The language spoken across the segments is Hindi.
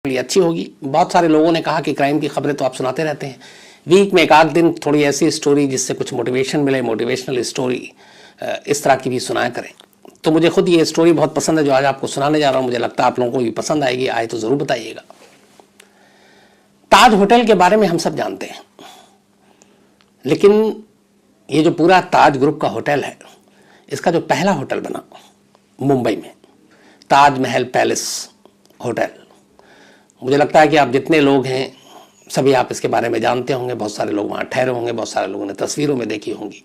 अच्छी होगी। बहुत सारे लोगों ने कहा कि क्राइम की खबरें तो आप सुनाते रहते हैं, वीक में एक आध दिन थोड़ी ऐसी स्टोरी जिससे कुछ मोटिवेशन मिले, मोटिवेशनल स्टोरी इस तरह की भी सुनाया करें। तो मुझे खुद ये स्टोरी बहुत पसंद है जो आज आपको सुनाने जा रहा हूँ। मुझे लगता है आप लोगों को भी पसंद आएगी, आए तो ज़रूर बताइएगा। ताज होटल के बारे में हम सब जानते हैं, लेकिन ये जो पूरा ताज ग्रुप का होटल है, इसका जो पहला होटल बना मुंबई में, ताज महल पैलेस होटल, मुझे लगता है कि आप जितने लोग हैं सभी आप इसके बारे में जानते होंगे। बहुत सारे लोग वहाँ ठहरे होंगे, बहुत सारे लोगों ने तस्वीरों में देखी होंगी।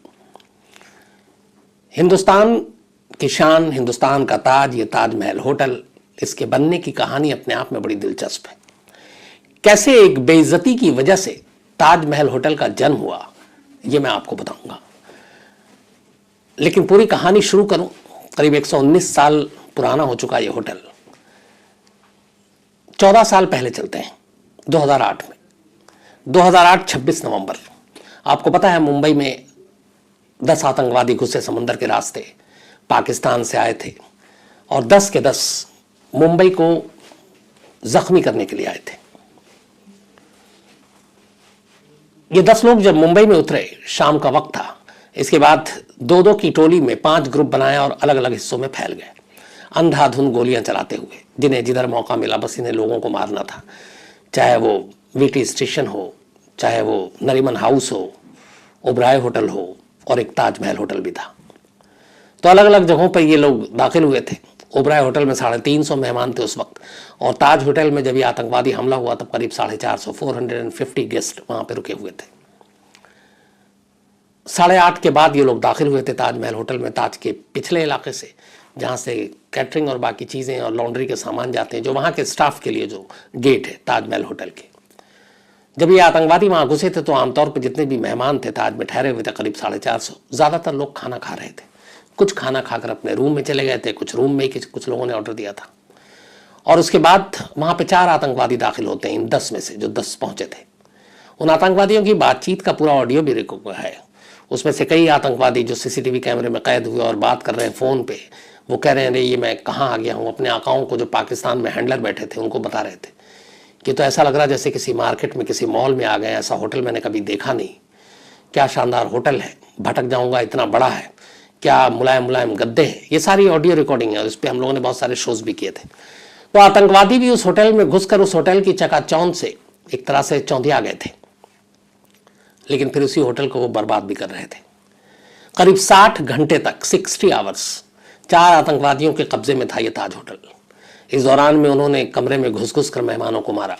हिंदुस्तान की शान, हिंदुस्तान का ताज, ये ताज महल होटल, इसके बनने की कहानी अपने आप में बड़ी दिलचस्प है। कैसे एक बेइज्जती की वजह से ताज महल होटल का जन्म हुआ, ये मैं आपको बताऊंगा। लेकिन पूरी कहानी शुरू करूं, करीब 119 साल पुराना हो चुका ये होटल। 14 साल पहले चलते हैं, 2008 में, 2008 26 नवंबर। आपको पता है मुंबई में 10 आतंकवादी घुसे समुंदर के रास्ते, पाकिस्तान से आए थे और 10 के 10 मुंबई को जख्मी करने के लिए आए थे। ये 10 लोग जब मुंबई में उतरे, शाम का वक्त था। इसके बाद दो दो की टोली में 5 ग्रुप बनाया और अलग अलग हिस्सों में फैल गए, अंधाधुंध गोलियां चलाते हुए। जिन्हें जिधर मौका मिला बस इन्हें लोगों को मारना था, चाहे वो वीटी स्टेशन हो, चाहे वो नरीमन हाउस हो, ओबराय होटल हो, और एक ताजमहल होटल भी था। तो अलग अलग जगहों पर ये लोग दाखिल हुए थे। ओबराय होटल में 350 मेहमान थे उस वक्त, और ताज होटल में जब ये आतंकवादी हमला हुआ तब करीब 450, 450 गेस्ट वहां पर रुके हुए थे। 8:30 के बाद ये लोग दाखिल हुए थे ताजमहल होटल में, ताज के पिछले इलाके से, जहाँ से कैटरिंग और बाकी चीज़ें और लॉन्ड्री के सामान जाते हैं, जो वहाँ के स्टाफ के लिए जो गेट है ताजमहल होटल के। जब ये आतंकवादी वहाँ घुसे थे तो आमतौर पर जितने भी मेहमान थे ताज में ठहरे हुए थे, करीब 450, ज़्यादातर लोग खाना खा रहे थे। कुछ खाना खाकर अपने रूम में चले गए थे, कुछ रूम में ही कुछ लोगों ने ऑर्डर दिया था। और उसके बाद वहाँ पे 4 आतंकवादी दाखिल होते हैं इन 10 में से, जो 10 पहुँचे थे। उन आतंकवादियों की बातचीत का पूरा ऑडियो भी रिकॉर्ड है। उसमें से कई आतंकवादी जो सीसीटीवी कैमरे में कैद हुए और बात कर रहे हैं फ़ोन पे, वो कह रहे हैं अरे ये मैं कहाँ आ गया हूँ। अपने आकाओं को जो पाकिस्तान में हैंडलर बैठे थे उनको बता रहे थे कि तो ऐसा लग रहा जैसे किसी मार्केट में, किसी मॉल में आ गए, ऐसा होटल मैंने कभी देखा नहीं। क्या शानदार होटल है, भटक जाऊँगा, इतना बड़ा है, क्या मुलायम मुलायम गद्दे हैं। ये सारी ऑडियो रिकॉर्डिंग है, उस पर हम लोगों ने बहुत सारे शोज़ भी किए थे। तो आतंकवादी भी उस होटल में घुसकर उस होटल की चकाचौंध से एक तरह से चौंधिया गए थे, लेकिन फिर उसी होटल को वो बर्बाद भी कर रहे थे। करीब 60 घंटे तक, 60 आवर्स, 4 आतंकवादियों के कब्जे में था ये ताज होटल। इस दौरान में उन्होंने कमरे में घुस घुस कर मेहमानों को मारा।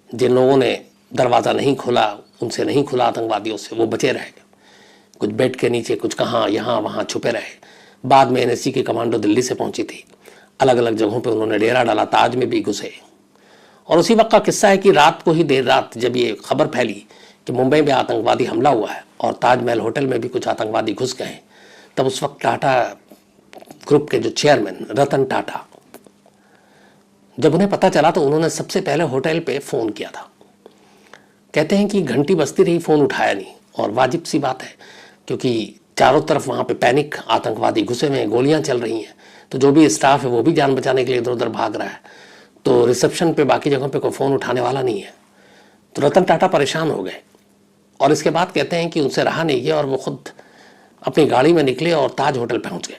जिन लोगों ने दरवाज़ा नहीं खोला, उनसे नहीं खुला आतंकवादियों से, वो बचे रहे। कुछ बेड के नीचे, कुछ कहाँ यहाँ वहाँ छुपे रहे। बाद में एनएसजी की कमांडो दिल्ली से पहुंची थी, अलग अलग जगहों पे उन्होंने डेरा डाला, ताज में भी घुसे। और उसी वक्त का किस्सा है कि रात को ही, देर रात, जब ये खबर फैली कि मुंबई में आतंकवादी हमला हुआ है और ताजमहल होटल में भी कुछ आतंकवादी घुस गए, तब उस वक्त टाटा ग्रुप के जो चेयरमैन रतन टाटा, जब उन्हें पता चला तो उन्होंने सबसे पहले होटल पे फ़ोन किया था। कहते हैं कि घंटी बजती रही, फ़ोन उठाया नहीं। और वाजिब सी बात है, क्योंकि चारों तरफ वहाँ पे पैनिक, आतंकवादी घुसे हुए हैं, गोलियाँ चल रही हैं, तो जो भी स्टाफ है वो भी जान बचाने के लिए इधर उधर भाग रहा है। तो रिसेप्शन पे, बाकी जगहों पे कोई फ़ोन उठाने वाला नहीं है। तो रतन टाटा परेशान हो गए और इसके बाद कहते हैं कि उनसे रहा नहीं गया और वो खुद अपनी गाड़ी में निकले और ताज होटल पहुँच गए।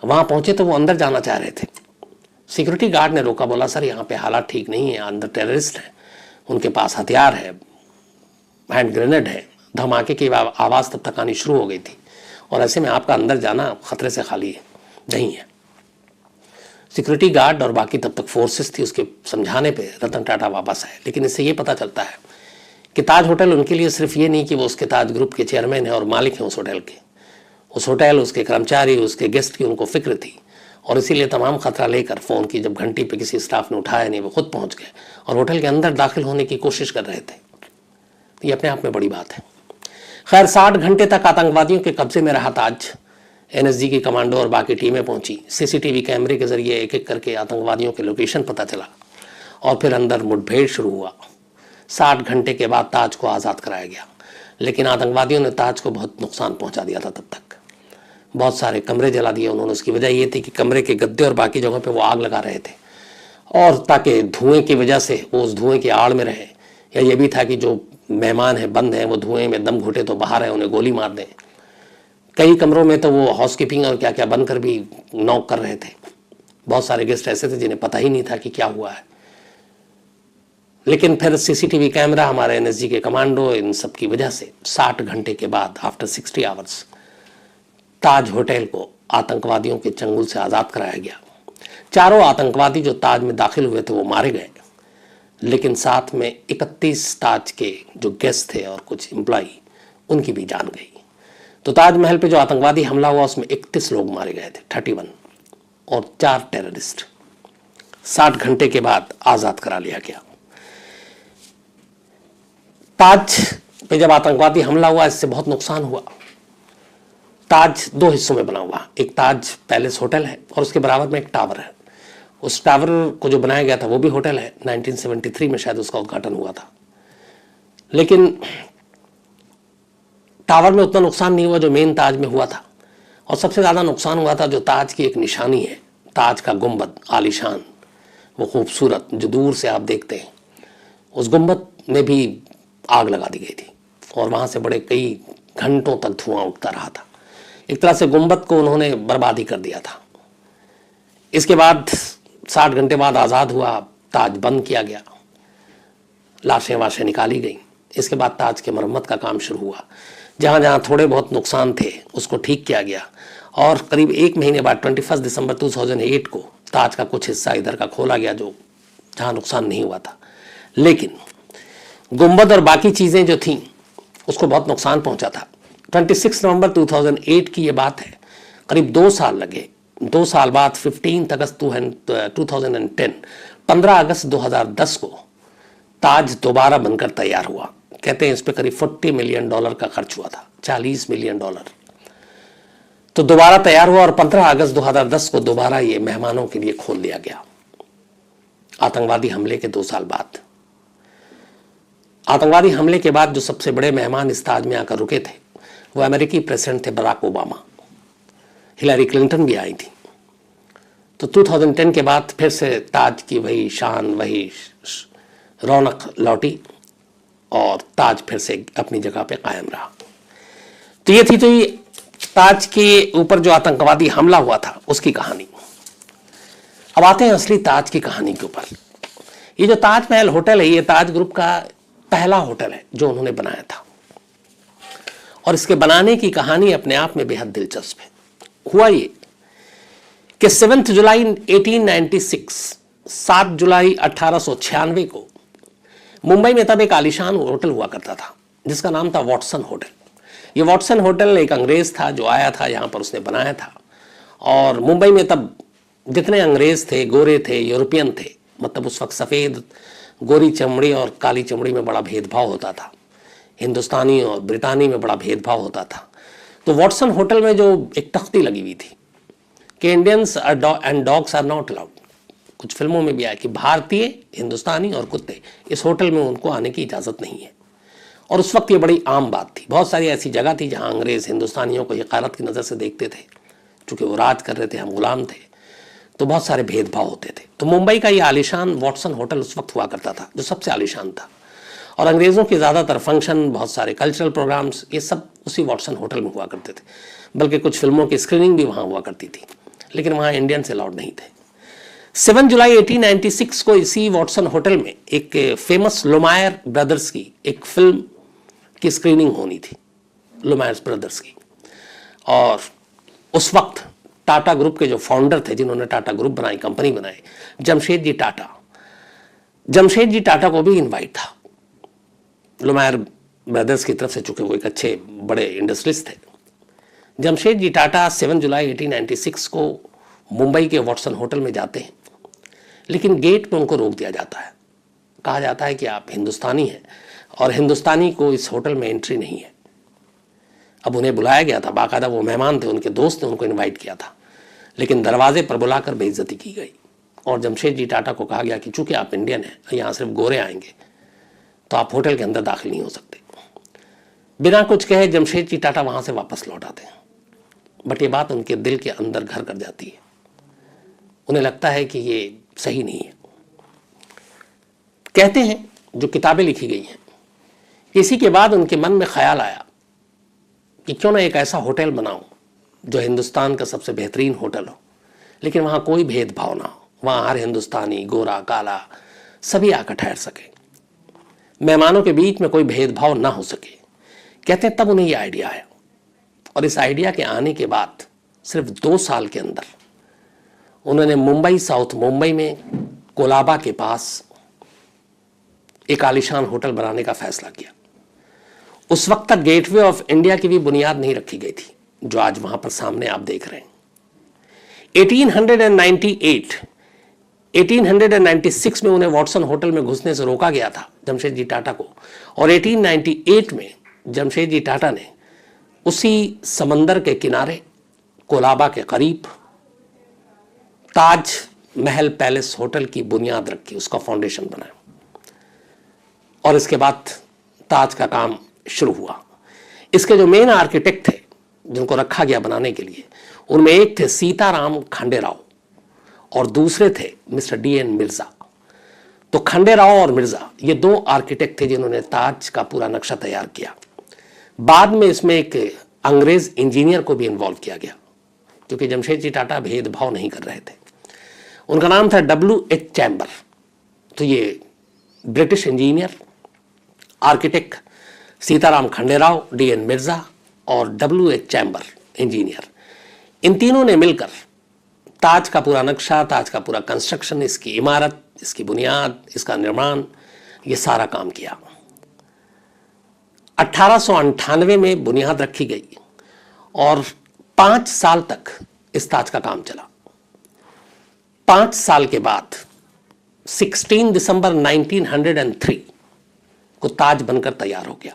वहाँ पहुँचे तो वो अंदर जाना चाह रहे थे। सिक्योरिटी गार्ड ने रोका, बोला सर यहाँ पे हालात ठीक नहीं है, अंदर टेररिस्ट हैं, उनके पास हथियार है, हैंड ग्रेनेड है। धमाके की आवाज़ तब तक आनी शुरू हो गई थी और ऐसे में आपका अंदर जाना खतरे से खाली है नहीं है। सिक्योरिटी गार्ड और बाकी तब तक फोर्सेस थी, उसके समझाने पे रतन टाटा वापस आए। लेकिन इससे ये पता चलता है कि ताज होटल उनके लिए सिर्फ ये नहीं कि वो उसके ताज ग्रुप के चेयरमैन हैं और मालिक हैं उस होटल के। उस होटल, उसके कर्मचारी, उसके गेस्ट की उनको फिक्र थी और इसीलिए तमाम खतरा लेकर फ़ोन की जब घंटी पे किसी स्टाफ ने उठाया नहीं, वो खुद पहुंच गए और होटल के अंदर दाखिल होने की कोशिश कर रहे थे। तो ये अपने आप में बड़ी बात है। खैर 60 घंटे तक आतंकवादियों के कब्जे में रहा ताज। एनएसजी की कमांडो और बाकी टीमें पहुंची, सीसीटीवी कैमरे के जरिए एक एक करके आतंकवादियों के लोकेशन पता चला और फिर अंदर मुठभेड़ शुरू हुआ। 60 घंटे के बाद ताज को आज़ाद कराया गया, लेकिन आतंकवादियों ने ताज को बहुत नुकसान पहुंचा दिया था। तब तक बहुत सारे कमरे जला दिए उन्होंने। उसकी वजह ये थी कि कमरे के गद्दे और बाकी जगहों पे वो आग लगा रहे थे और ताकि धुएं की वजह से वो उस धुएं की आड़ में रहे, या ये भी था कि जो मेहमान हैं बंद हैं वो धुएं में दम घुटे तो बाहर है उन्हें गोली मार दें। कई कमरों में तो वो हाउसकीपिंग और क्या क्या बंद कर भी नॉक कर रहे थे। बहुत सारे गेस्ट ऐसे थे जिन्हें पता ही नहीं था कि क्या हुआ है। लेकिन फिर सीसीटीवी कैमरा, हमारे एनएसजी के कमांडो, इन सब की वजह से 60 घंटे के बाद, आफ्टर 60 आवर्स, ताज होटल को आतंकवादियों के चंगुल से आज़ाद कराया गया। चारों आतंकवादी जो ताज में दाखिल हुए थे वो मारे गए, लेकिन साथ में 31 ताज के जो गेस्ट थे और कुछ एम्प्लॉई, उनकी भी जान गई। तो ताजमहल पे जो आतंकवादी हमला हुआ उसमें 31 लोग मारे गए थे, 31, और 4 टेररिस्ट 60 घंटे के बाद आज़ाद करा लिया गया। ताज पे जब आतंकवादी हमला हुआ इससे बहुत नुकसान हुआ। ताज 2 हिस्सों में बना हुआ, एक ताज पैलेस होटल है और उसके बराबर में एक टावर है। उस टावर को जो बनाया गया था वो भी होटल है, 1973 में शायद उसका उद्घाटन हुआ था। लेकिन टावर में उतना नुकसान नहीं हुआ जो मेन ताज में हुआ था, और सबसे ज़्यादा नुकसान हुआ था जो ताज की एक निशानी है, ताज का गुंबद आलीशान, वो खूबसूरत जो दूर से आप देखते हैं, उस गुंबद में भी आग लगा दी गई थी और वहाँ से बड़े कई घंटों तक धुआं उठता रहा था। एक तरह से गुंबद को उन्होंने बर्बादी कर दिया था। इसके बाद 60 घंटे बाद आज़ाद हुआ, ताज बंद किया गया, लाशें वाशें निकाली गई। इसके बाद ताज के मरम्मत का काम शुरू हुआ। जहाँ जहाँ थोड़े बहुत नुकसान थे उसको ठीक किया गया, और करीब 1 महीने बाद 21 दिसंबर 2008 को ताज का कुछ हिस्सा इधर का खोला गया जो जहाँ नुकसान नहीं हुआ था। लेकिन गुंबद और बाकी चीज़ें जो थीं उसको बहुत नुकसान पहुंचा था। 26 नवंबर 2008 की ये बात है, करीब 2 साल लगे। 2 साल बाद 15 अगस्त 2010, 15 अगस्त 2010 को ताज दोबारा बनकर तैयार हुआ। कहते हैं इस पर करीब $40 मिलियन का खर्च हुआ था, $40 मिलियन। तो दोबारा तैयार हुआ और 15 अगस्त 2010 को दोबारा ये मेहमानों के लिए खोल दिया गया। आतंकवादी हमले के 2 साल बाद, आतंकवादी हमले के बाद जो सबसे बड़े मेहमान इस ताज में आकर रुके थे वो अमेरिकी प्रेसिडेंट थे बराक ओबामा। हिलरी क्लिंटन भी आई थी। तो 2010 के बाद फिर से ताज की वही शान, वही रौनक लौटी और ताज फिर से अपनी जगह पे कायम रहा। तो ये थी तो ये ताज के ऊपर जो आतंकवादी हमला हुआ था उसकी कहानी। अब आते हैं असली ताज की कहानी के ऊपर। ये जो ताजमहल होटल है ये ताज ग्रुप का पहला होटल है जो उन्होंने बनाया था, और इसके बनाने की कहानी अपने आप में बेहद दिलचस्प है। हुआ ये कि 7 जुलाई 1896, 7 जुलाई 1896 को मुंबई में तब एक आलीशान होटल हुआ करता था जिसका नाम था वॉटसन होटल। ये वॉटसन होटल एक अंग्रेज था जो आया था यहाँ पर, उसने बनाया था। और मुंबई में तब जितने अंग्रेज थे, गोरे थे, यूरोपियन थे, मतलब उस वक्त सफ़ेद गोरी चमड़ी और काली चमड़ी में बड़ा भेदभाव होता था, हिंदुस्तानी और ब्रितानी में बड़ा भेदभाव होता था। तो वॉटसन होटल में जो एक तख्ती लगी हुई थी कि Indians and dogs are not allowed, कुछ फिल्मों में भी आया कि भारतीय, हिंदुस्तानी और कुत्ते इस होटल में उनको आने की इजाज़त नहीं है। और उस वक्त ये बड़ी आम बात थी। बहुत सारी ऐसी जगह थी जहाँ अंग्रेज़ हिंदुस्तानियों को हक़ारत की नज़र से देखते थे, चूँकि वो राज कर रहे थे, हम गुलाम थे, तो बहुत सारे भेदभाव होते थे। तो मुंबई का ये आलीशान वॉटसन होटल उस वक्त हुआ करता था जो सबसे आलीशान था, और अंग्रेज़ों के ज़्यादातर फंक्शन, बहुत सारे कल्चरल प्रोग्राम्स, ये सब उसी वॉटसन होटल में हुआ करते थे। बल्कि कुछ फिल्मों की स्क्रीनिंग भी वहाँ हुआ करती थी, लेकिन वहाँ इंडियंस अलाउड नहीं थे। 7 जुलाई 1896 को इसी वॉटसन होटल में एक फेमस लुमायर ब्रदर्स की एक फिल्म की स्क्रीनिंग होनी थी, लुमायर ब्रदर्स की। और उस वक्त टाटा ग्रुप के जो फाउंडर थे, जिन्होंने टाटा ग्रुप बनाई, कंपनी बनाई, जमशेदजी टाटा को भी इनवाइट था लुमायर ब्रदर्स की तरफ से, चूंकि वो एक अच्छे बड़े इंडस्ट्रियलिस्ट थे। जमशेदजी टाटा 7 जुलाई 1896 को मुंबई के वॉटसन होटल में जाते हैं, लेकिन गेट पे उनको रोक दिया जाता है। कहा जाता है कि आप हिंदुस्तानी हैं और हिंदुस्तानी को इस होटल में एंट्री नहीं है। अब उन्हें बुलाया गया था, बाकायदा वो मेहमान थे, उनके दोस्त ने उनको इनवाइट किया था, लेकिन दरवाजे पर बुलाकर बेइज्जती की गई। और जमशेदजी टाटा को कहा गया कि चूंकि आप इंडियन हैं, यहाँ सिर्फ गोरे आएंगे, तो आप होटल के अंदर दाखिल नहीं हो सकते। बिना कुछ कहे जमशेदजी टाटा वहाँ से वापस लौट आते हैं। बट ये बात उनके दिल के अंदर घर कर जाती है। उन्हें लगता है कि ये सही नहीं है। कहते हैं जो किताबें लिखी गई हैं, इसी के बाद उनके मन में ख्याल आया कि क्यों ना एक ऐसा होटल बनाऊं जो हिंदुस्तान का सबसे बेहतरीन होटल हो, लेकिन वहाँ कोई भेदभाव ना हो, वहाँ हर हिंदुस्तानी गोरा काला सभी आकर ठहर सके, मेहमानों के बीच में कोई भेदभाव ना हो सके। कहते हैं तब उन्हें यह आइडिया आया, और इस आइडिया के आने के बाद सिर्फ 2 साल के अंदर उन्होंने मुंबई, साउथ मुंबई में कोलाबा के पास एक आलीशान होटल बनाने का फैसला किया। उस वक्त तक गेटवे ऑफ इंडिया की भी बुनियाद नहीं रखी गई थी, जो आज वहां पर सामने आप देख रहे हैं। 1896 में उन्हें वॉटसन होटल में घुसने से रोका गया था जमशेदजी टाटा को, और 1898 में जमशेदजी टाटा ने उसी समंदर के किनारे कोलाबा के करीब ताज महल पैलेस होटल की बुनियाद रखी, उसका फाउंडेशन बनाया, और इसके बाद ताज का काम शुरू हुआ। इसके जो मेन आर्किटेक्ट थे जिनको रखा गया बनाने के लिए, उनमें एक थे सीताराम खांडेराव और दूसरे थे मिस्टर D.N. मिर्जा। तो खांडेराव और मिर्जा ये 2 आर्किटेक्ट थे जिन्होंने ताज का पूरा नक्शा तैयार किया। बाद में इसमें एक अंग्रेज इंजीनियर को भी इन्वॉल्व किया गया, क्योंकि जमशेदजी टाटा भेदभाव नहीं कर रहे थे। उनका नाम था W.H. चैम्बर। तो ये British engineer, architect Sitaram Khanderao, D.N. Mirza और W.H. चैम्बर इंजीनियर, इन तीनों ने मिलकर ताज का पूरा नक्शा, ताज का पूरा कंस्ट्रक्शन, इसकी इमारत, इसकी बुनियाद, इसका निर्माण, ये सारा काम किया। 1898 में बुनियाद रखी गई और 5 साल तक इस ताज का काम चला। 5 साल के बाद 16 दिसंबर 1903 को ताज बनकर तैयार हो गया।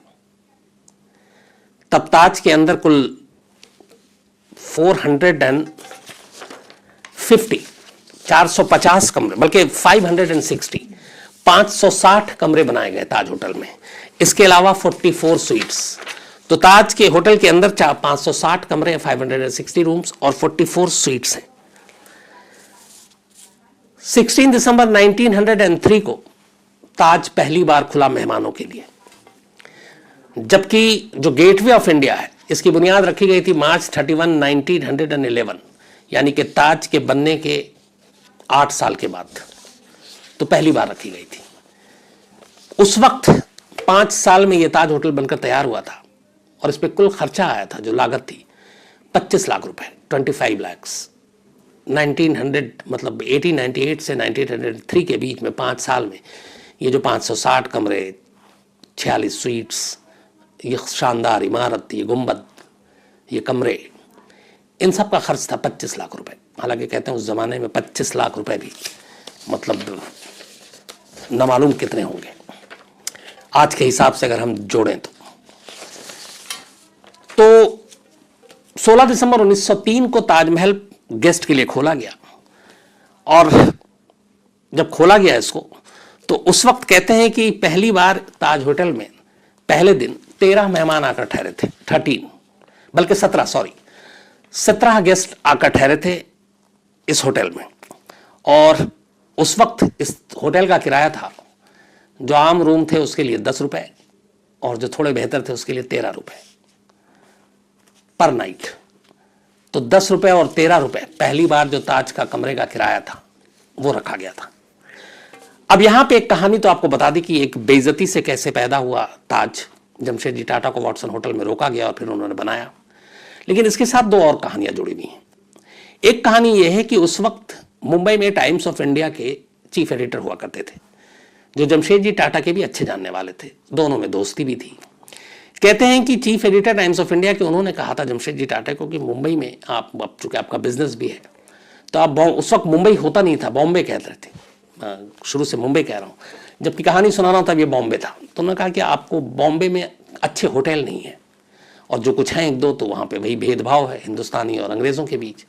तब ताज के अंदर कुल 450 कमरे, बल्कि 560 कमरे बनाए गए ताज होटल में। इसके अलावा 44 स्वीट्स। तो ताज के होटल के अंदर 560 कमरे, 560 रूम्स और 44 स्वीट्स हैं। 16 दिसंबर 1903 को ताज पहली बार खुला मेहमानों के लिए, जबकि जो गेटवे ऑफ इंडिया है इसकी बुनियाद रखी गई थी मार्च 31, 1911, यानी कि ताज के बनने के 8 साल के बाद, तो पहली बार रखी गई थी। उस वक्त 5 साल में यह ताज होटल बनकर तैयार हुआ था और इस पर कुल खर्चा आया था, जो लागत थी 25 लाख रुपए, 25 lakhs। 1900 मतलब 1898 से 1903 के बीच में 5 साल में ये जो 560 कमरे, 46 स्वीट्स, ये शानदार इमारत, ये गुंबद, ये कमरे, इन सब का खर्च था 25 लाख रुपए। हालांकि कहते हैं उस जमाने में 25 लाख रुपए भी मतलब न मालूम कितने होंगे आज के हिसाब से अगर हम जोड़ें तो 16 दिसंबर 1903 को ताजमहल गेस्ट के लिए खोला गया, और जब खोला गया इसको तो उस वक्त कहते हैं कि पहली बार ताज होटल में पहले दिन 13 मेहमान आकर ठहरे थे, 13 बल्कि 17 गेस्ट आकर ठहरे थे इस होटल में। और उस वक्त इस होटल का किराया था, जो आम रूम थे उसके लिए 10 रुपए और जो थोड़े बेहतर थे उसके लिए 13 रुपए पर नाइट। तो 10 रुपए और 13 रुपए पहली बार जो ताज का कमरे का किराया था वो रखा गया था। अब यहां पे एक कहानी तो आपको बता दी कि एक बेइज्जती से कैसे पैदा हुआ ताज। जमशेदजी टाटा को वाटसन होटल में रोका गया और फिर उन्होंने बनाया, लेकिन इसके साथ 2 और कहानियां जुड़ी हुई हैं। एक कहानी यह है कि उस वक्त मुंबई में टाइम्स ऑफ इंडिया के चीफ एडिटर हुआ करते थे, जो जमशेदजी टाटा के भी अच्छे जानने वाले थे, दोनों में दोस्ती भी थी। कहते हैं कि chief editor times of India के उन्होंने कहा था जमशेदजी टाटा को कि मुंबई में आप, चूंकि आपका बिजनेस भी है तो आप, उस वक्त मुंबई होता नहीं था, बॉम्बे कहते थे, शुरू से मुंबई कह रहा हूँ, जबकि कहानी सुना रहा था ये बॉम्बे था। तो उन्होंने कहा कि आपको बॉम्बे में अच्छे होटल नहीं है, और जो कुछ हैं 1-2 तो वहाँ पे वही भेदभाव है हिंदुस्तानी और अंग्रेज़ों के बीच,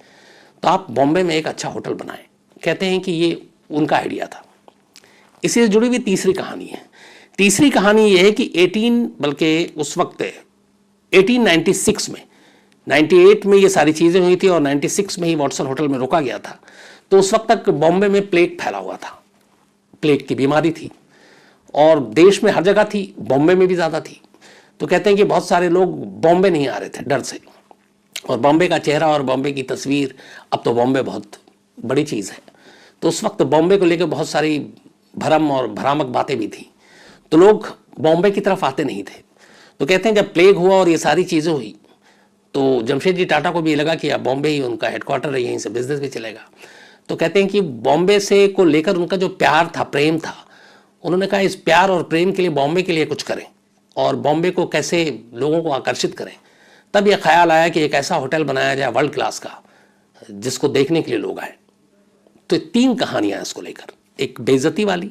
तो आप बॉम्बे में एक अच्छा होटल बनाएं। कहते हैं कि ये उनका आइडिया था। इसी से जुड़ी हुई तीसरी कहानी है। तीसरी कहानी ये है कि 1896 में, 98 में ये सारी चीज़ें हुई थी और 96 में ही वाटसन होटल में रोका गया था। तो उस वक्त तक बॉम्बे में प्लेग फैला हुआ था, प्लेग की बीमारी थी। और देश में हर जगह थी, बॉम्बे में भी ज़्यादा थी। तो कहते हैं कि बहुत सारे लोग बॉम्बे नहीं आ रहे थे डर से, और बॉम्बे का चेहरा और बॉम्बे की तस्वीर, अब तो बॉम्बे बहुत बड़ी चीज़ है, तो उस वक्त बॉम्बे को लेकर बहुत सारी भरम और भ्रामक बातें भी थी, तो लोग बॉम्बे की तरफ आते नहीं थे। तो कहते हैं जब प्लेग हुआ और ये सारी चीज़ें हुई तो जमशेदजी टाटा को भी लगा कि अब बॉम्बे ही उनका हेडक्वार्टर है, यहीं से बिजनेस भी चलेगा। तो कहते हैं कि बॉम्बे से को लेकर उनका जो प्यार था, प्रेम था, उन्होंने कहा इस प्यार और प्रेम के लिए बॉम्बे के लिए कुछ करें और बॉम्बे को कैसे लोगों को आकर्षित करें। तब यह ख्याल आया कि एक ऐसा होटल बनाया जाए वर्ल्ड क्लास का जिसको देखने के लिए लोग आए। तो 3 कहानियां हैं इसको लेकर, एक बेइज्जती वाली,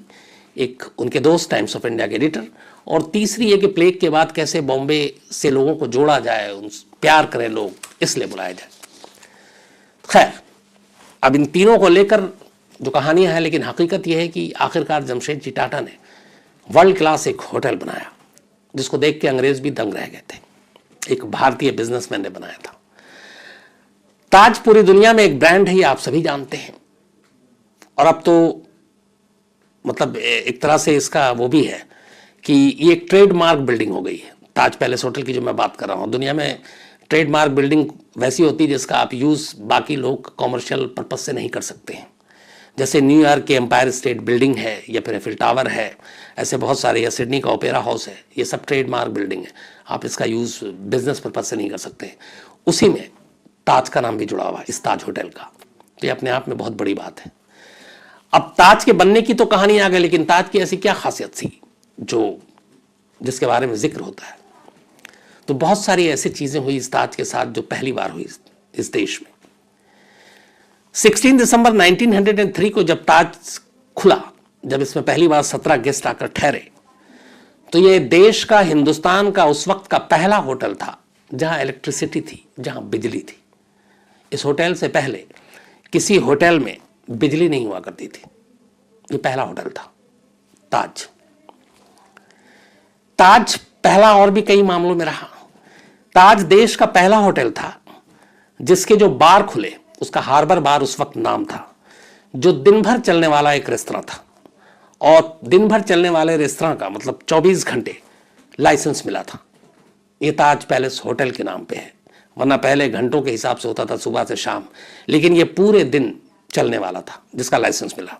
एक उनके दोस्त टाइम्स ऑफ इंडिया के एडिटर, और तीसरी है कि प्लेग के बाद कैसे बॉम्बे से लोगों को जोड़ा जाए, उन प्यार करें लोग, इसलिए बुलाया जाए। खैर, अब इन तीनों को लेकर जो कहानियां हैं, लेकिन हकीकत यह है कि आखिरकार जमशेदजी टाटा ने वर्ल्ड क्लास एक होटल बनाया जिसको देख के अंग्रेज भी दंग रह गए थे। एक भारतीय बिजनेसमैन ने बनाया था। ताज पूरी दुनिया में एक ब्रांड है, ये आप सभी जानते हैं, और अब तो मतलब एक तरह से इसका वो भी है कि ये एक ट्रेडमार्क बिल्डिंग हो गई है। ताज पैलेस होटल की जो मैं बात कर रहा हूँ, दुनिया में ट्रेडमार्क बिल्डिंग वैसी होती है जिसका आप यूज़ बाकी लोग कॉमर्शियल पर्पज से नहीं कर सकते हैं। जैसे न्यूयॉर्क के एम्पायर स्टेट बिल्डिंग है, या फिर एफिल टावर है, ऐसे बहुत सारे, या सिडनी का ओपेरा हाउस है, ये सब ट्रेडमार्क बिल्डिंग है, आप इसका यूज़ बिजनेस पर्पज से नहीं कर सकते। उसी में ताज का नाम भी जुड़ा हुआ है, इस ताज होटल का। तो ये अपने आप में बहुत बड़ी बात है। अब ताज के बनने की तो कहानी आ गई, लेकिन ताज की ऐसी क्या खासियत थी जो जिसके बारे में जिक्र होता है? तो बहुत सारी ऐसी चीजें हुई इस ताज के साथ जो पहली बार हुई इस देश में। 16 दिसंबर 1903 को जब ताज खुला, जब इसमें पहली बार 17 गेस्ट आकर ठहरे, तो ये देश का, हिंदुस्तान का उस वक्त का पहला होटल था जहां इलेक्ट्रिसिटी थी, जहां बिजली थी। इस होटल से पहले किसी होटल में बिजली नहीं हुआ करती थी। ये पहला होटल था ताज। ताज पहला और भी कई मामलों में रहा। ताज देश का पहला होटल था जिसके जो बार खुले, उसका हार्बर बार उस वक्त नाम था, जो दिन भर चलने वाला एक रेस्तरां था। और दिन भर चलने वाले रेस्तरां का मतलब 24 घंटे लाइसेंस मिला था। ये ताज पैलेस होटल के नाम पे है, वरना पहले घंटों के हिसाब से होता था, सुबह से शाम, लेकिन ये पूरे दिन चलने वाला था जिसका लाइसेंस मिला।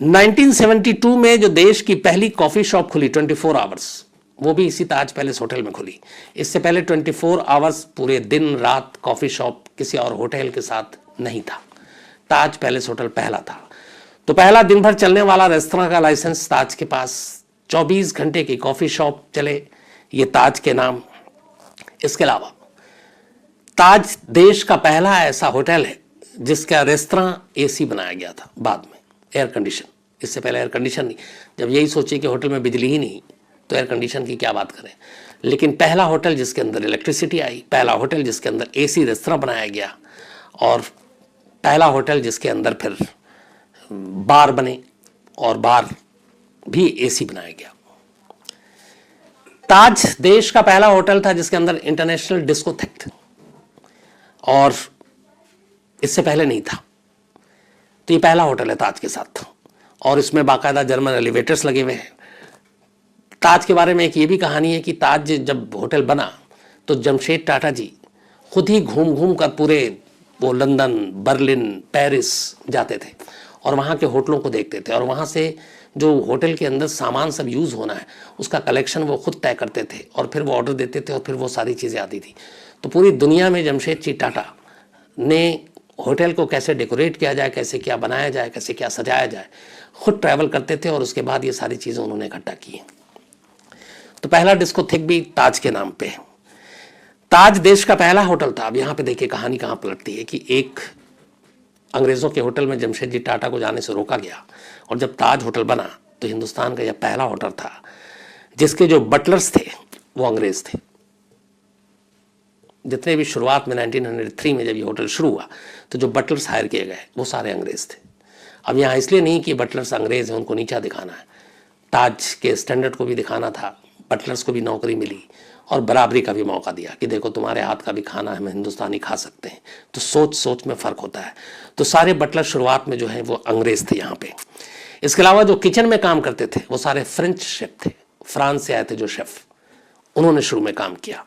1972 में जो देश की पहली कॉफी शॉप खुली 24 आवर्स, वो भी इसी ताज पैलेस होटल में खुली। इससे पहले 24 आवर्स पूरे दिन रात कॉफी शॉप किसी और होटल के साथ नहीं था। ताज पैलेस होटल पहला था। तो पहला दिन भर चलने वाला रेस्तरां का लाइसेंस ताज के पास, 24 घंटे की कॉफी शॉप चले, ये ताज के नाम। इसके अलावा ताज देश का पहला ऐसा होटल है जिसका रेस्तरां एसी बनाया गया था, बाद में एयर कंडीशन। इससे पहले एयर कंडीशन नहीं। जब यही सोचिए कि होटल में बिजली ही नहीं तो एयर कंडीशन की क्या बात करें। लेकिन पहला होटल जिसके अंदर इलेक्ट्रिसिटी आई, पहला होटल जिसके अंदर एसी रेस्तरां बनाया गया, और पहला होटल जिसके अंदर फिर बार बने और बार भी एसी बनाया गया। ताज देश का पहला होटल था जिसके अंदर इंटरनेशनल डिस्कोथेक, और इससे पहले नहीं था। तो ये पहला होटल है ताज के साथ, और इसमें बाकायदा जर्मन एलिवेटर्स लगे हुए हैं। ताज के बारे में एक ये भी कहानी है कि ताज जब होटल बना तो जमशेद टाटा जी खुद ही घूम घूम कर पूरे वो लंदन, बर्लिन, पेरिस जाते थे और वहाँ के होटलों को देखते थे, और वहाँ से जो होटल के अंदर सामान सब यूज़ होना है उसका कलेक्शन वो खुद तय करते थे, और फिर वो ऑर्डर देते थे, और फिर वो सारी चीज़ें आती थी। तो पूरी दुनिया में जमशेद जी टाटा ने होटल को कैसे डेकोरेट किया जाए, कैसे क्या बनाया जाए, कैसे क्या सजाया जाए, खुद ट्रैवल करते थे, और उसके बाद ये सारी चीज़ें उन्होंने इकट्ठा की। तो पहला डिस्कोथेक भी ताज के नाम पे है। ताज देश का पहला होटल था। अब यहाँ पे देखिए कहानी कहाँ पलटती है कि एक अंग्रेज़ों के होटल में जमशेद जी टाटा को जाने से रोका गया, और जब ताज होटल बना तो हिंदुस्तान का यह पहला होटल था जिसके जो बटलर्स थे वो अंग्रेज़ थे। जितने भी शुरुआत में 1903 में जब ये होटल शुरू हुआ तो जो बटलर्स हायर किए गए वो सारे अंग्रेज़ थे। अब यहाँ इसलिए नहीं कि बटलर्स अंग्रेज़ हैं उनको नीचा दिखाना है, ताज के स्टैंडर्ड को भी दिखाना था, बटलर्स को भी नौकरी मिली और बराबरी का भी मौका दिया कि देखो तुम्हारे हाथ का भी खाना हम हिंदुस्तानी खा सकते हैं। तो सोच सोच में फ़र्क होता है। तो सारे बटलर शुरुआत में जो है वो अंग्रेज़ थे यहाँ पे। इसके अलावा जो किचन में काम करते थे वो सारे फ्रेंच शेफ थे, फ्रांस से आए थे जो शेफ, उन्होंने शुरू में काम किया।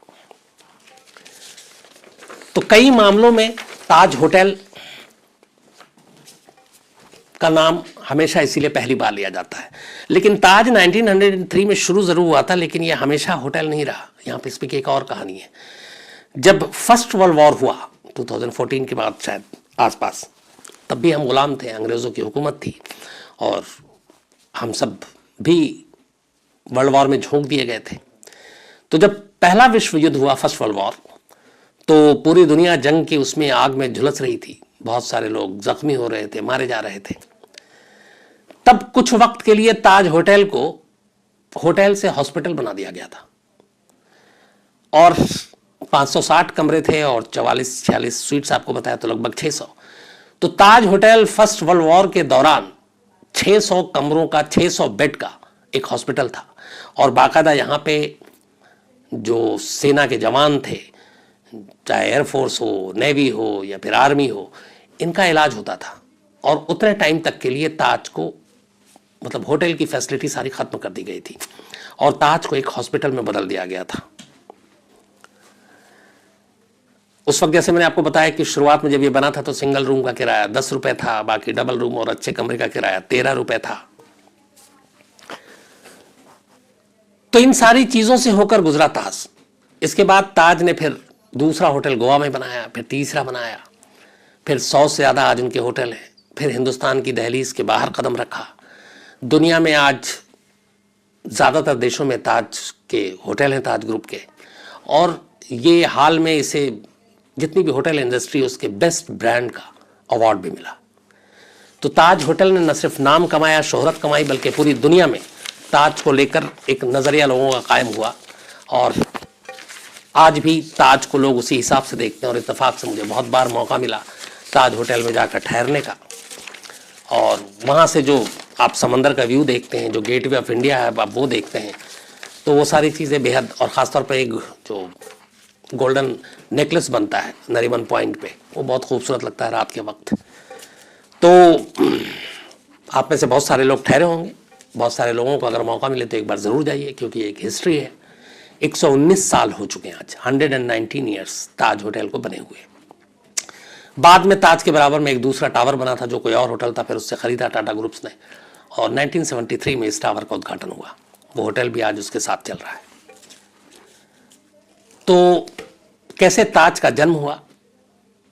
तो कई मामलों में ताज होटल का नाम हमेशा इसीलिए पहली बार लिया जाता है। लेकिन ताज 1903 में शुरू जरूर हुआ था, लेकिन यह हमेशा होटल नहीं रहा। यहां पे इसकी एक और कहानी है। जब फर्स्ट वर्ल्ड वॉर हुआ 2014 के बाद शायद आसपास, तब भी हम गुलाम थे, अंग्रेज़ों की हुकूमत थी और हम सब भी वर्ल्ड वॉर में झोंक दिए गए थे। तो जब पहला विश्व युद्ध हुआ, फर्स्ट वर्ल्ड वॉर, तो पूरी दुनिया जंग की उसमें आग में झुलस रही थी। बहुत सारे लोग जख्मी हो रहे थे, मारे जा रहे थे। तब कुछ वक्त के लिए ताज होटल को होटल से हॉस्पिटल बना दिया गया था और 560 कमरे थे और 44-46 स्वीट्स आपको बताया, तो लगभग 600। तो ताज होटल फर्स्ट वर्ल्ड वॉर के दौरान 600 कमरों का, 600 बेड का एक हॉस्पिटल था और बाकायदा यहाँ पे जो सेना के जवान थे, चाहे एयरफोर्स हो, नेवी हो या फिर आर्मी हो, इनका इलाज होता था। और उतने टाइम तक के लिए ताज को, मतलब होटल की फैसिलिटी सारी खत्म कर दी गई थी और ताज को एक हॉस्पिटल में बदल दिया गया था। उस वक्त जैसे मैंने आपको बताया कि शुरुआत में जब ये बना था तो सिंगल रूम का किराया 10 रुपए था, बाकी डबल रूम और अच्छे कमरे का किराया 13 रुपए था। तो इन सारी चीजों से होकर गुजरा ताज। इसके बाद ताज ने फिर दूसरा होटल गोवा में बनाया, फिर तीसरा बनाया, फिर 100 से ज़्यादा आज उनके होटल हैं। फिर हिंदुस्तान की दहलीज के बाहर कदम रखा। दुनिया में आज ज़्यादातर देशों में ताज के होटल हैं, ताज ग्रुप के, और ये हाल में इसे जितनी भी होटल इंडस्ट्री उसके बेस्ट ब्रांड का अवार्ड भी मिला। तो ताज होटल ने न सिर्फ नाम कमाया, शोहरत कमाई, बल्कि पूरी दुनिया में ताज को लेकर एक नज़रिया लोगों का कायम हुआ और आज भी ताज को लोग उसी हिसाब से देखते हैं। और इत्तेफाक से मुझे बहुत बार मौका मिला ताज होटल में जाकर ठहरने का और वहाँ से जो आप समंदर का व्यू देखते हैं, जो गेटवे ऑफ इंडिया है आप वो देखते हैं, तो वो सारी चीज़ें बेहद, और ख़ासतौर पर एक जो गोल्डन नेकलेस बनता है नरीमन पॉइंट पे, वो बहुत खूबसूरत लगता है रात के वक्त। तो आप में से बहुत सारे लोग ठहरे होंगे, बहुत सारे लोगों को अगर मौका मिले तो एक बार ज़रूर जाइए, क्योंकि एक हिस्ट्री है। 119 साल हो चुके हैं आज, 119 ईयर्स ताज होटल को बने हुए। बाद में ताज के बराबर में एक दूसरा टावर बना था जो कोई और होटल था, फिर उससे ख़रीदा टाटा ग्रुप्स ने और 1973 में इस टावर का उद्घाटन हुआ। वो होटल भी आज उसके साथ चल रहा है। तो कैसे ताज का जन्म हुआ,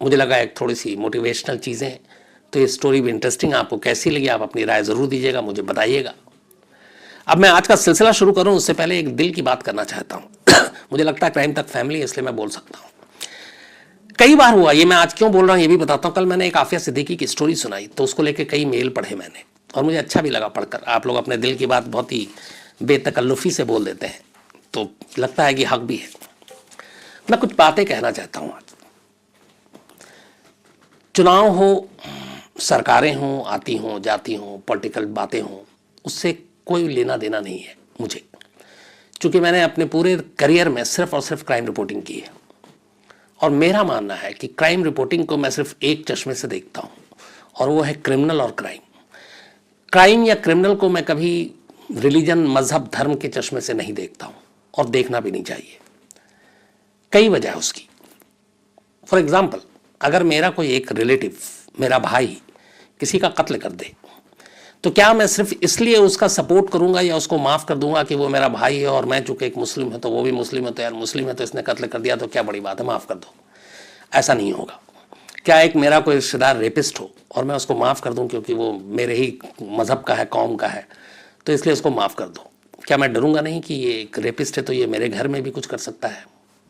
मुझे लगा एक थोड़ी सी मोटिवेशनल चीज़ें हैं, तो ये स्टोरी भी इंटरेस्टिंग। आपको कैसी लगी आप अपनी राय ज़रूर दीजिएगा, मुझे बताइएगा। अब मैं आज का सिलसिला शुरू करूं उससे पहले एक दिल की बात करना चाहता हूं। मुझे लगता है क्राइम तक फैमिली है, इसलिए मैं बोल सकता हूं। कई बार हुआ, ये मैं आज क्यों बोल रहा हूं ये भी बताता हूं। कल मैंने एक आफिया सिद्दीकी की स्टोरी सुनाई, तो उसको लेके कई मेल पढ़े मैंने और मुझे अच्छा भी लगा पढ़कर। आप लोग अपने दिल की बात बहुत ही बेतकल्लुफ़ी से बोल देते हैं, तो लगता है कि हक भी है। मैं कुछ बातें कहना चाहता हूं आज। चुनाव हो, सरकारें हों, आती हों जाती हों, पॉलिटिकल बातें हों, उससे कोई लेना देना नहीं है मुझे, क्योंकि मैंने अपने पूरे करियर में सिर्फ और सिर्फ क्राइम रिपोर्टिंग की है। और मेरा मानना है कि क्राइम रिपोर्टिंग को मैं सिर्फ एक चश्मे से देखता हूँ, और वो है क्रिमिनल और क्राइम। क्राइम या क्रिमिनल को मैं कभी रिलीजन, मजहब, धर्म के चश्मे से नहीं देखता हूँ, और देखना भी नहीं चाहिए। कई वजह है उसकी। फॉर एग्जाम्पल, अगर मेरा कोई एक रिलेटिव, मेरा भाई किसी का कत्ल कर दे, तो क्या मैं सिर्फ इसलिए उसका सपोर्ट करूंगा या उसको माफ़ कर दूंगा कि वो मेरा भाई है और मैं चूंकि एक मुस्लिम है तो वो भी मुस्लिम है, तो यार मुस्लिम है तो इसने कत्ल कर दिया तो क्या बड़ी बात है, माफ़ कर दो? ऐसा नहीं होगा। क्या एक मेरा कोई रिश्तेदार रेपिस्ट हो और मैं उसको माफ़ कर दूं क्योंकि वो मेरे ही मज़हब का है, कौम का है, तो इसलिए उसको माफ़ कर दो? क्या मैं डरूंगा नहीं कि ये एक रेपिस्ट है तो ये मेरे घर में भी कुछ कर सकता है,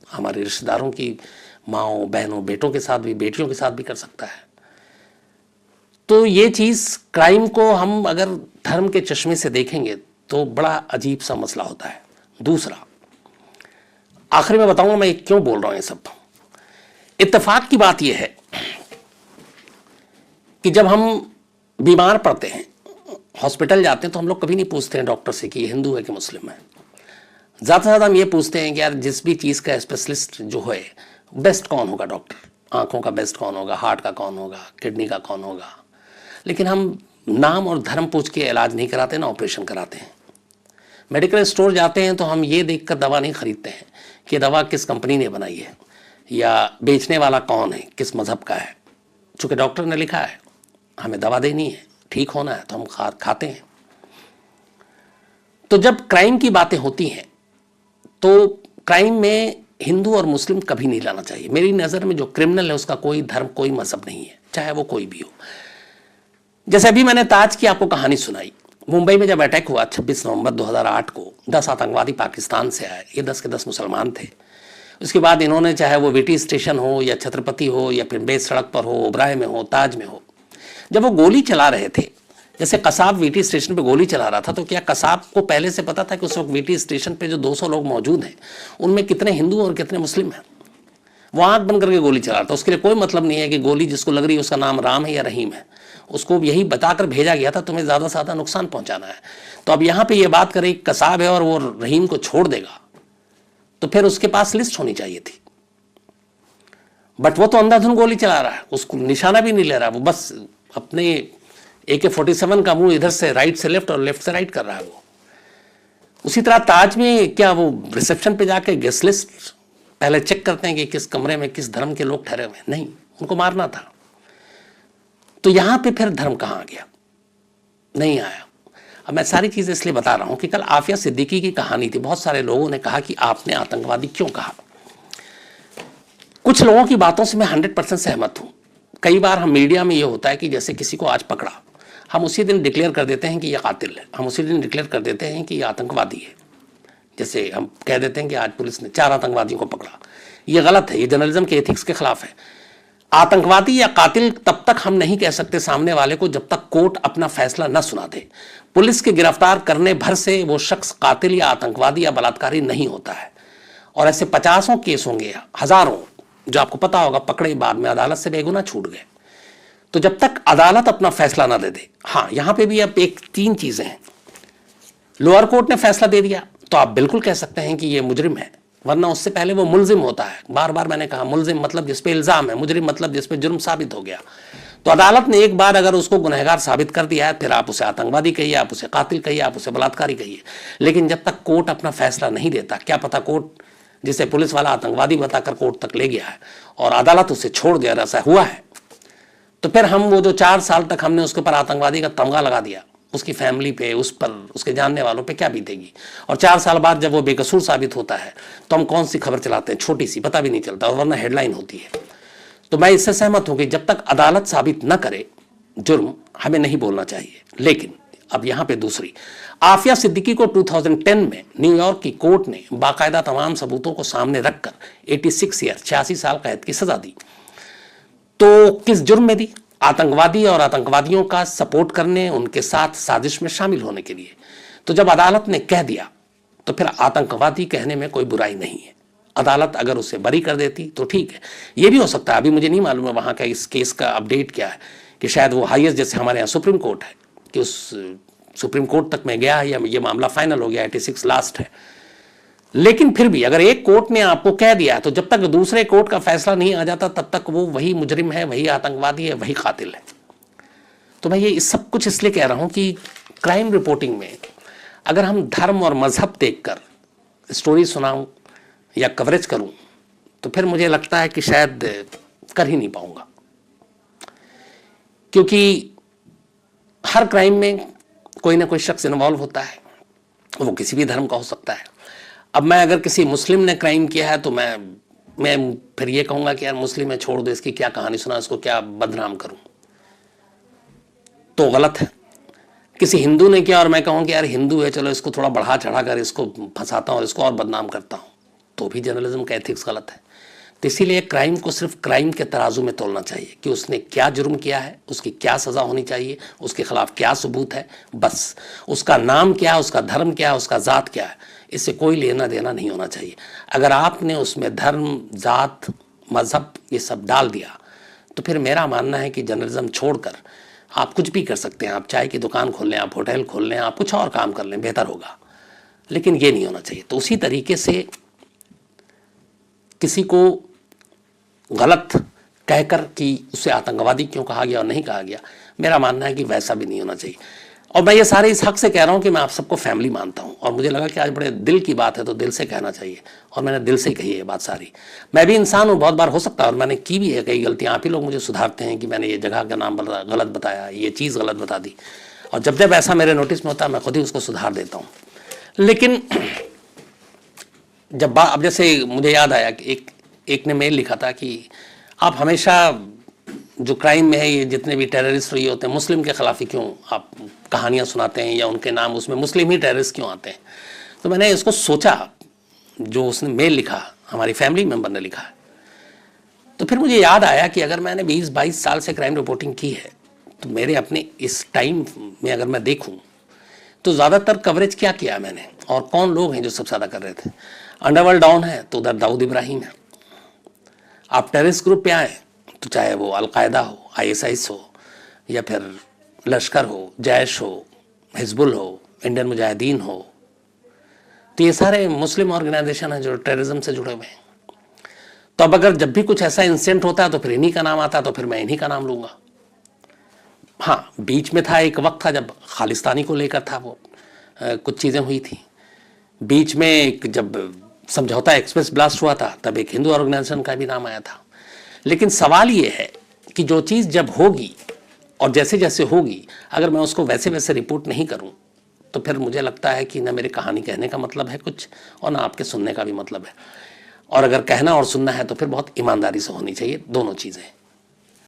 हमारे रिश्तेदारों की माँओं, बहनों, बेटों के साथ भी, बेटियों के साथ भी कर सकता है? तो ये चीज़, क्राइम को हम अगर धर्म के चश्मे से देखेंगे तो बड़ा अजीब सा मसला होता है। दूसरा, आखिर में बताऊंगा मैं क्यों बोल रहा हूं ये सब। इत्तेफाक की बात यह है कि जब हम बीमार पड़ते हैं, हॉस्पिटल जाते हैं, तो हम लोग कभी नहीं पूछते हैं डॉक्टर से कि ये हिंदू है कि मुस्लिम है। ज़्यादा से ज़्यादा हम ये पूछते हैं कि यार जिस भी चीज़ का स्पेशलिस्ट जो है, बेस्ट कौन होगा डॉक्टर, आंखों का बेस्ट कौन होगा, हार्ट का कौन होगा, किडनी का कौन होगा। लेकिन हम नाम और धर्म पूछ के इलाज नहीं कराते, ना ऑपरेशन कराते हैं। मेडिकल स्टोर जाते हैं तो हम ये देखकर दवा नहीं खरीदते हैं कि दवा किस कंपनी ने बनाई है या बेचने वाला कौन है, किस मज़हब का है। चूँकि डॉक्टर ने लिखा है हमें दवा देनी है, ठीक होना है, तो हम खाते हैं। तो जब क्राइम की बातें होती हैं तो क्राइम में हिंदू और मुस्लिम कभी नहीं लाना चाहिए। मेरी नज़र में जो क्रिमिनल है उसका कोई धर्म, कोई मज़हब नहीं है, चाहे वो कोई भी हो। जैसे अभी मैंने ताज की आपको कहानी सुनाई। मुंबई में जब अटैक हुआ 26 नवंबर 2008 को, 10 आतंकवादी पाकिस्तान से आए, ये 10 के 10 मुसलमान थे। उसके बाद इन्होंने, चाहे वो वीटी स्टेशन हो या छत्रपति हो या फिर बेस सड़क पर हो, ओबराय में हो, ताज में हो, जब वो गोली चला रहे थे, जैसे कसाब वीटी स्टेशन पे गोली चला रहा था, तो क्या कसाब को पहले से पता था कि उस वक्त वीटी स्टेशन पे जो 200 लोग मौजूद हैं उनमें कितने हिंदू और कितने मुस्लिम हैं? वो आंख बंद करके गोली चला रहा था। उसके लिए कोई मतलब नहीं है कि गोली जिसको लग रही है उसका नाम राम है या रहीम है। उसको यही बताकर भेजा गया था तुम्हें ज़्यादा से ज़्यादा नुकसान पहुंचाना है। तो अब यहाँ पे ये बात करें कसाब है और वो रहीम को छोड़ देगा, तो फिर उसके पास लिस्ट होनी चाहिए थी। बट वो तो अंधाधुन गोली चला रहा है, उसको निशाना भी नहीं ले रहा, वो बस अपने AK-47 का मुंह इधर से राइट से लेफ्ट और लेफ्ट से राइट कर रहा है वो। उसी तरह ताज में क्या वो रिसेप्शन पे जाके गेस्ट लिस्ट पहले चेक करते हैं कि किस कमरे में किस धर्म के लोग ठहरे हुए हैं? नहीं, उनको मारना था। तो यहां पे फिर धर्म कहां आ गया? नहीं आया। अब मैं सारी चीजें इसलिए बता रहा हूं कि कल आफिया सिद्दीकी की कहानी थी। बहुत सारे लोगों ने कहा कि आपने आतंकवादी क्यों कहा। कुछ लोगों की बातों से मैं 100% सहमत हूं। कई बार हम मीडिया में ये होता है कि जैसे किसी को आज पकड़ा, हम उसी दिन डिक्लेयर कर देते हैं कि ये कातिल है, हम उसी दिन डिक्लेयर कर देते हैं कि ये आतंकवादी है। जैसे हम कह देते हैं कि आज पुलिस ने 4 आतंकवादियों को पकड़ा। ये गलत है, ये जर्नलिज्म के एथिक्स के खिलाफ है। आतंकवादी या कातिल तब तक हम नहीं कह सकते सामने वाले को जब तक कोर्ट अपना फैसला न सुना दे। पुलिस के गिरफ्तार करने भर से वो शख्स कातिल या आतंकवादी या बलात्कारी नहीं होता है। और ऐसे 50 केस होंगे, हजारों, जो आपको पता होगा पकड़े बाद में अदालत से बेगुनाह छूट गए। तो जब तक अदालत अपना फैसला ना दे दे, हाँ यहां पे भी अब 3 चीजें हैं। लोअर कोर्ट ने फैसला दे दिया तो आप बिल्कुल कह सकते हैं कि ये मुजरिम है, वरना उससे पहले वो मुल्जिम होता है। बार बार मैंने कहा मुल्जिम मतलब जिस पे इल्जाम है, मुजरिम मतलब जिस पे जुर्म साबित हो गया। तो अदालत ने एक बार अगर उसको गुनहगार साबित कर दिया है, फिर आप उसे आतंकवादी कहिए, आप उसे कातिल कहिए, आप उसे बलात्कारी कहिए। लेकिन जब तक कोर्ट अपना फैसला नहीं देता, क्या पता कोर्ट जिसे पुलिस वाला आतंकवादी बताकर कोर्ट तक ले गया है और अदालत उसे छोड़ दिया, ऐसा हुआ है, तो फिर हम वो जो 4 साल तक हमने उसके ऊपर आतंकवादी का तमगा लगा दिया, उसकी फैमिली पे, उस पर, उसके जानने वालों पे क्या बीतेगी। और 4 साल बाद जब वो बेकसूर साबित होता है तो हम कौन सी खबर चलाते हैं, छोटी सी, पता भी नहीं चलता, और वरना हेडलाइन होती है। तो मैं इससे सहमत हूं कि जब तक अदालत साबित न करे जुर्म, हमें नहीं बोलना चाहिए। लेकिन अब यहां पे दूसरी, आफिया सिद्दीकी को 2010 में न्यूयॉर्क की कोर्ट ने बाकायदा तमाम सबूतों को सामने रखकर 86 ईयर 86 साल कैद की सजा दी। तो किस जुर्म में दी? आतंकवादी और आतंकवादियों का सपोर्ट करने, उनके साथ साजिश में शामिल होने के लिए। तो जब अदालत ने कह दिया तो फिर आतंकवादी कहने में कोई बुराई नहीं है। अदालत अगर उसे बरी कर देती तो ठीक है। यह भी हो सकता है, अभी मुझे नहीं मालूम है वहां का इस केस का अपडेट क्या है, कि शायद वो हाईएस्ट, जैसे हमारे यहाँ सुप्रीम कोर्ट है, कि उस सुप्रीम कोर्ट तक में गया है या ये मामला फाइनल हो गया, 86 लास्ट है। लेकिन फिर भी अगर एक कोर्ट ने आपको कह दिया तो जब तक दूसरे कोर्ट का फैसला नहीं आ जाता तब तक वो वही मुजरिम है, वही आतंकवादी है, वही कातिल है। तो मैं ये सब कुछ इसलिए कह रहा हूं कि क्राइम रिपोर्टिंग में अगर हम धर्म और मजहब देखकर स्टोरी सुनाऊं या कवरेज करूं तो फिर मुझे लगता है कि शायद कर ही नहीं पाऊंगा, क्योंकि हर क्राइम में कोई ना कोई शख्स इन्वॉल्व होता है, वो किसी भी धर्म का हो सकता है। अब मैं अगर किसी मुस्लिम ने क्राइम किया है तो मैं फिर ये कहूंगा कि यार मुस्लिम है, छोड़ दो, इसकी क्या कहानी सुना, इसको क्या बदनाम करूं, तो गलत है। किसी हिंदू ने किया और मैं कहूं कि यार हिंदू है, चलो इसको थोड़ा बढ़ा चढ़ा कर इसको फंसाता हूं और इसको और बदनाम करता हूं, तो भी जर्नलिज्म का एथिक्स गलत है। तो इसीलिए क्राइम को सिर्फ क्राइम के तराजू में तोलना चाहिए कि उसने क्या जुर्म किया है, उसकी क्या सज़ा होनी चाहिए, उसके खिलाफ क्या सबूत है, बस। उसका नाम क्या है, उसका धर्म क्या है, उसका ज़ात क्या है, इससे कोई लेना देना नहीं होना चाहिए। अगर आपने उसमें धर्म, ज़ात, मज़हब ये सब डाल दिया तो फिर मेरा मानना है कि जर्नलिज्म छोड़कर आप कुछ भी कर सकते हैं। आप चाय की दुकान खोल लें, आप होटल खोल लें, आप कुछ और काम कर लें, बेहतर होगा, लेकिन ये नहीं होना चाहिए। तो उसी तरीके से किसी को गलत कहकर कि उसे आतंकवादी क्यों कहा गया और नहीं कहा गया, मेरा मानना है कि वैसा भी नहीं होना चाहिए। और मैं ये सारे इस हक से कह रहा हूँ कि मैं आप सबको फैमिली मानता हूँ, और मुझे लगा कि आज बड़े दिल की बात है तो दिल से कहना चाहिए, और मैंने दिल से ही कही है बात सारी। मैं भी इंसान हूँ, बहुत बार हो सकता है, और मैंने की भी है कई गलतियाँ। आप ही लोग मुझे सुधारते हैं कि मैंने ये जगह का नाम गलत बताया, ये चीज़ गलत बता दी, और जब जब ऐसा मेरे नोटिस में होता है मैं खुद ही उसको सुधार देता हूँ। लेकिन जब अब जैसे मुझे याद आया कि एक ने मेल लिखा था कि आप हमेशा जो क्राइम में है, ये जितने भी टेररिस्ट ये होते हैं, मुस्लिम के खिलाफ ही क्यों आप कहानियाँ सुनाते हैं, या उनके नाम उसमें मुस्लिम ही टेररिस्ट क्यों आते हैं। तो मैंने इसको सोचा, जो उसने मेल लिखा हमारी फैमिली मेम्बर ने लिखा, तो फिर मुझे याद आया कि अगर मैंने 20-22 साल से क्राइम रिपोर्टिंग की है, तो मेरे अपने इस टाइम में अगर मैं देखूँ तो ज़्यादातर कवरेज क्या किया मैंने, और कौन लोग हैं जो सबसे ज़्यादा कर रहे थे। अंडरवर्ल्ड डाउन है तो उधर दाऊद इब्राहिम है। आप टेररिस्ट ग्रुप पे आए तो चाहे वो अलकायदा हो, ISIS हो, या फिर लश्कर हो, जैश हो, हिजबुल हो, इंडियन मुजाहिदीन हो, तो ये सारे मुस्लिम ऑर्गेनाइजेशन हैं जो टेररिज्म से जुड़े हुए हैं। तो अब अगर जब भी कुछ ऐसा इंसिडेंट होता है तो फिर इन्हीं का नाम आता है, तो फिर मैं इन्हीं का नाम लूँगा। हाँ, बीच में था, एक वक्त था जब खालिस्तानी को लेकर था, वो कुछ चीज़ें हुई थी। बीच में एक जब समझौता एक्सप्रेस ब्लास्ट हुआ था, तब एक हिंदू ऑर्गेनाइजेशन का भी नाम आया था। लेकिन सवाल ये है कि जो चीज़ जब होगी और जैसे जैसे होगी, अगर मैं उसको वैसे वैसे रिपोर्ट नहीं करूं, तो फिर मुझे लगता है कि ना मेरी कहानी कहने का मतलब है कुछ, और ना आपके सुनने का भी मतलब है। और अगर कहना और सुनना है तो फिर बहुत ईमानदारी से होनी चाहिए, दोनों चीज़ें।